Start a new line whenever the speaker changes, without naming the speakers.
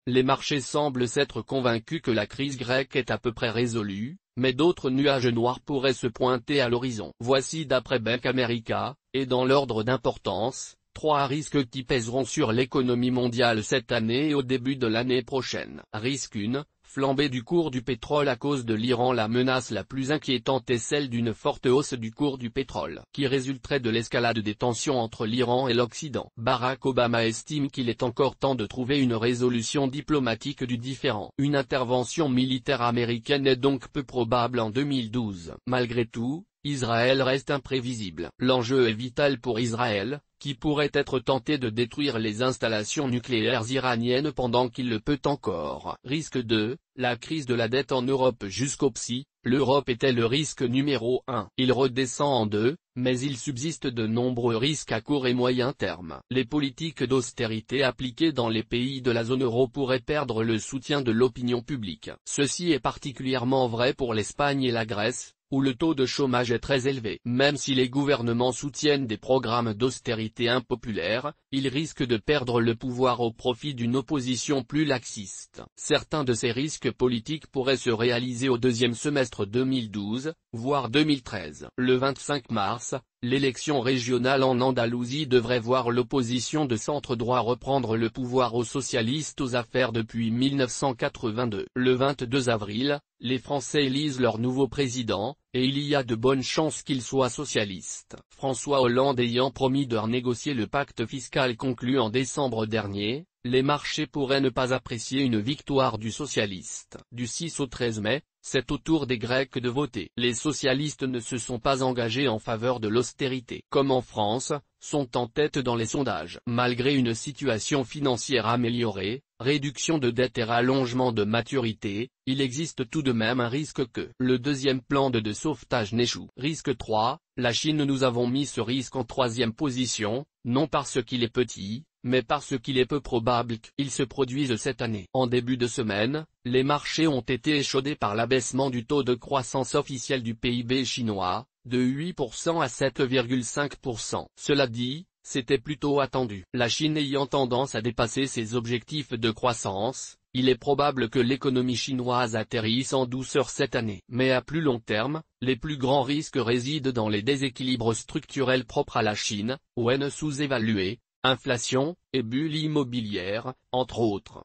les marchés semblent s'être convaincus que la crise grecque est à peu près résolue, mais d'autres nuages noirs pourraient se pointer à l'horizon. Voici d'après Bank America, et dans l'ordre d'importance, 3 risques qui pèseront sur l'économie mondiale cette année et au début de l'année prochaine. Risque 1, flambée du cours du pétrole à cause de l'Iran. La menace la plus inquiétante est celle d'une forte hausse du cours du pétrole, qui résulterait de l'escalade des tensions entre l'Iran et l'Occident. Barack Obama estime qu'il est encore temps de trouver une résolution diplomatique du différend. Une intervention militaire américaine est donc peu probable en 2012. Malgré tout, Israël reste imprévisible. L'enjeu est vital pour Israël, qui pourrait être tenté de détruire les installations nucléaires iraniennes pendant qu'il le peut encore. Risque 2, la crise de la dette en Europe. Jusqu'au psy, l'Europe était le risque numéro 1. Il redescend en 2, mais il subsiste de nombreux risques à court et moyen terme. Les politiques d'austérité appliquées dans les pays de la zone euro pourraient perdre le soutien de l'opinion publique. Ceci est particulièrement vrai pour l'Espagne et la Grèce, où le taux de chômage est très élevé. Même si les gouvernements soutiennent des programmes d'austérité impopulaires, ils risquent de perdre le pouvoir au profit d'une opposition plus laxiste. Certains de ces risques politiques pourraient se réaliser au deuxième semestre 2012, voire 2013. Le 25 mars, l'élection régionale en Andalousie devrait voir l'opposition de centre-droit reprendre le pouvoir aux socialistes aux affaires depuis 1982. Le 22 avril, les Français élisent leur nouveau président, et il y a de bonnes chances qu'il soit socialiste. François Hollande ayant promis de renégocier le pacte fiscal conclu en décembre dernier, les marchés pourraient ne pas apprécier une victoire du socialiste. Du 6 au 13 mai, c'est au tour des Grecs de voter. Les socialistes ne se sont pas engagés en faveur de l'austérité. Comme en France, sont en tête dans les sondages. Malgré une situation financière améliorée, réduction de dette et rallongement de maturité, il existe tout de même un risque que le deuxième plan de sauvetage n'échoue. Risque 3, la Chine. Nous avons mis ce risque en 3e position, non parce qu'il est petit, mais parce qu'il est peu probable qu'il se produise cette année. En début de semaine, les marchés ont été échaudés par l'abaissement du taux de croissance officiel du PIB chinois, de 8% à 7,5%. Cela dit, c'était plutôt attendu. La Chine ayant tendance à dépasser ses objectifs de croissance, il est probable que l'économie chinoise atterrisse en douceur cette année. Mais à plus long terme, les plus grands risques résident dans les déséquilibres structurels propres à la Chine, sous-évalués, inflation, et bulle immobilière, entre autres.